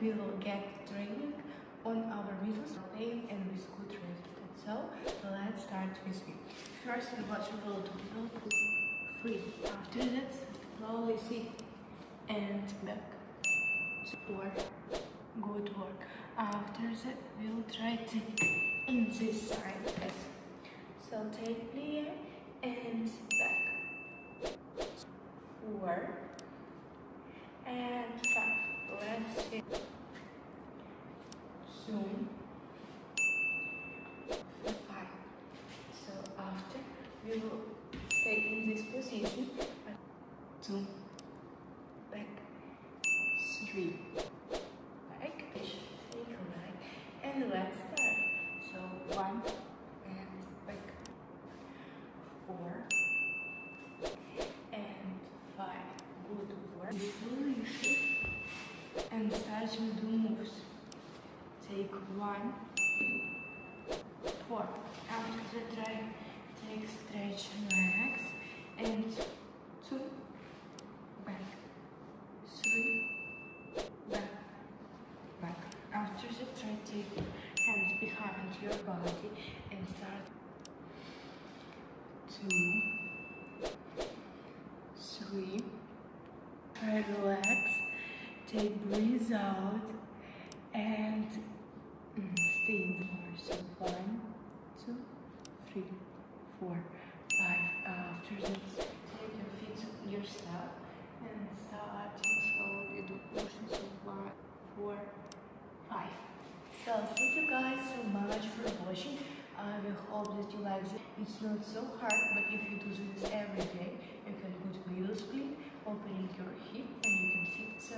we will get training on our muscles, pain, and with good result. So let's start with me. First, what we will do, we will put 3. After that, slowly sit and back. 4. Good work. After that, we'll try to in this side. Yes. So take plie and back. 4 and 5. Let's see. Zoom. 5. So after we will stay in this position. 2. Back. 3. Back. Take right. And let's start. So 1 and back. 4 and 5. Good work. Slowly shift and start to do moves. Take 1, 4. After the try, take stretch legs and 2, back, 3, back, back. After the try, take hands behind your body and start 2, 3. Try relax. Take breathe out and stay in the floor. So 1, 2, 3, 4, 5. After that, take your feet yourself and start slowly do push-ups. So 1, 4, 5. So thank you guys so much for watching. I will hope that you like it. It's not so hard, but if you do this every day, you can put middle split, opening your hip, and you can sit. So